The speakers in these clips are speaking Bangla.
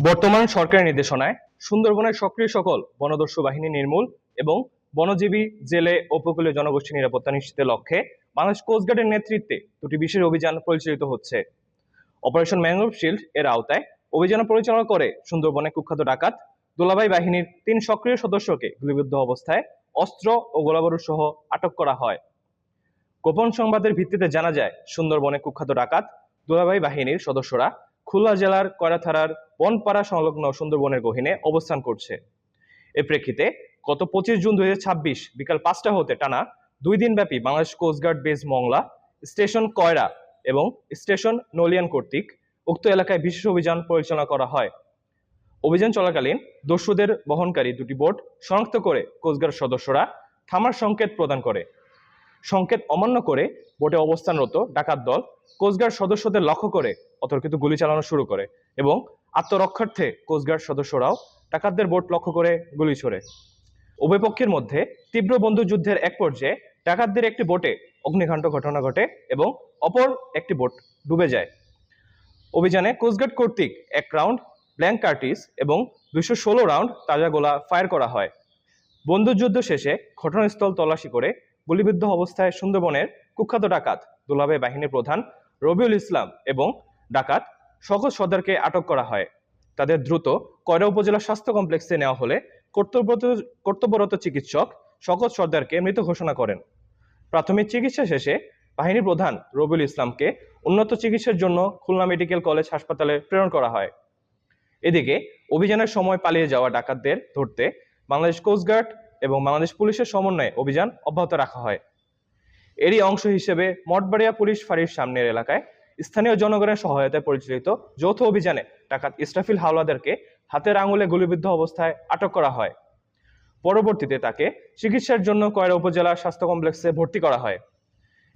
বর্তমান সরকারের নির্দেশনায় সুন্দরবনের সক্রিয় সকল বনদস্যু বাহিনী নির্মূল এবং বনজীবী জেলে উপকূলীয় জনগোষ্ঠী নিরাপত্তা নিশ্চিতের লক্ষ্যে বাংলাদেশ কোস্টগার্ডের নেতৃত্বে দুটি বিশেষ অভিযান পরিচালিত হচ্ছে। অপারেশন ম্যানগ্রোভ শিল্ড এর আওতায় অভিযান পরিচালনা করে সুন্দরবনে কুখ্যাত ডাকাত দুলাভাই বাহিনীর ৩ সক্রিয় সদস্যকে গুলিবিদ্ধ অবস্থায় অস্ত্র ও গোলাবারুদ সহ আটক করা হয়। গোপন সংবাদের ভিত্তিতে জানা যায়, সুন্দরবনে কুখ্যাত ডাকাত দুলাভাই বাহিনীর সদস্যরা খুলনা জেলার কয়রা থানার বনপাড়া সংলগ্ন সুন্দরবনের গহীনে অবস্থান করছে। এর প্রেক্ষিতে গত ২৫ জুন ২০২৬ বিকাল ৫টা হতে টানা ২ দিনব্যাপী Bangladesh coast guard base Mongla, station Koyra এবং স্টেশন নলিয়ান কর্তৃক উক্ত এলাকায় বিশেষ অভিযান পরিচালনা করা হয়। অভিযান চলাকালীন দস্যুদের বহনকারী দুটি বোট শনাক্ত করে কোস্টগার্ড সদস্যরা থামার সংকেত প্রদান করে। সংকেত অমান্য করে বোটে অবস্থানরত ডাকাত দল কোস্টগার্ড সদস্যদের লক্ষ্য করে অতর্কিত গুলি চালানো শুরু করে এবং আত্মরক্ষার্থে কোস্টগার্ড সদস্যরাও ডাকাতদের বোট লক্ষ্য করে গুলি ছোড়ে। উভয় পক্ষের মধ্যে তীব্র বন্দুকযুদ্ধের এক পর্যায়ে ডাকাতদের একটি বোটে অগ্নিকাণ্ড ঘটনা ঘটে এবং অপর একটি বোট ডুবে যায়। অভিযানে কোস্টগার্ড কর্তৃক 1 রাউন্ড ব্ল্যাঙ্ক কার্টিজ এবং 216 রাউন্ড তাজা গোলা ফায়ার করা হয়। বন্দুকযুদ্ধ শেষে ঘটনাস্থল তল্লাশি করে গুলিবিদ্ধ অবস্থায় সুন্দরবনের কুখ্যাত ডাকাত দুলাভাই বাহিনীর প্রধান রবিউল ইসলাম এবং ডাকাত শওকত সর্দারকে আটক করা হয়। তাদের দ্রুত কয়রা উপজেলা স্বাস্থ্য কমপ্লেক্সে নেওয়া হলে কর্তব্যরত চিকিৎসক শওকত সর্দারকে মৃত ঘোষণা করেন। প্রাথমিক চিকিৎসা শেষে বাহিনীর প্রধান রবিউল ইসলামকে উন্নত চিকিৎসার জন্য খুলনা মেডিকেল কলেজ হাসপাতালে প্রেরণ করা হয়। এদিকে অভিযানের সময় পালিয়ে যাওয়া ডাকাতদের ধরতে বাংলাদেশ কোস্টগার্ড এবং বাংলাদেশ পুলিশের সমন্বয়ে অভিযান অব্যাহত রাখা হয়। এরই অংশ হিসেবে মঠবাড়িয়া পুলিশ ফাঁড়ির সামনের এলাকায় স্থানীয় জনগণের সহায়তায় পরিচালিত যৌথ অভিযানে ডাকাত ইসরাফিল হাওলাদারকে হাতের আঙুলে গুলিবিদ্ধ অবস্থায় আটক করা হয়। পরবর্তীতে তাকে চিকিৎসার জন্য কয়রা উপজেলা স্বাস্থ্য কমপ্লেক্সে ভর্তি করা হয়।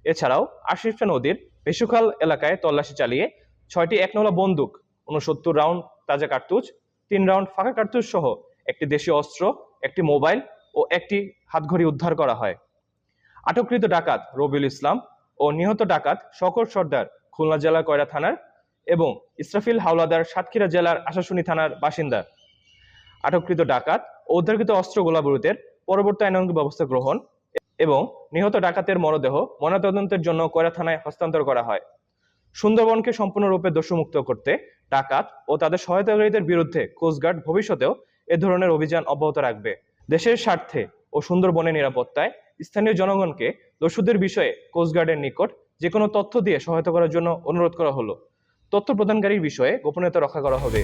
এছাড়াও আশিফা নদীর বেশুখাল এলাকায় তল্লাশি চালিয়ে 6টি 1 বন্দুক, 69 রাউন্ড তাজা কার্তুজ, 3 রাউন্ড ফাঁকা কার্তুজ সহ একটি দেশীয় অস্ত্র, একটি মোবাইল ও একটি হাতঘড়ি উদ্ধার করা হয়। আটককৃত ডাকাত রবিউল ইসলাম ও নিহত ডাকাত শওকত সর্দার খুলনা জেলার কয়রা থানার এবং ইসরাফিল হাওলাদার সাতক্ষীরা জেলার আশাশুনি থানার বাসিন্দা। আটককৃত ডাকাত ও উদ্ধারকৃত অস্ত্র গোলাবারুদের পরবর্তী আইনানুগ ব্যবস্থা গ্রহণ এবং নিহত ডাকাতের মরদেহ ময়নাতদন্তের জন্য কয়রা থানায় হস্তান্তর করা হয়। সুন্দরবনকে সম্পূর্ণরূপে দস্যুমুক্ত করতে ডাকাত ও তাদের সহায়তাকারীদের বিরুদ্ধে কোস্টগার্ড ভবিষ্যতেও এ ধরনের অভিযান অব্যাহত রাখবে। দেশের স্বার্থে ও সুন্দরবনের নিরাপত্তায় স্থানীয় জনগণকে দস্যুদের বিষয়ে কোস্টগার্ডের নিকট যে কোনো তথ্য দিয়ে সহায়তা করার জন্য অনুরোধ করা হলো। তথ্য প্রদানকারীর বিষয়ে গোপনীয়তা রক্ষা করা হবে।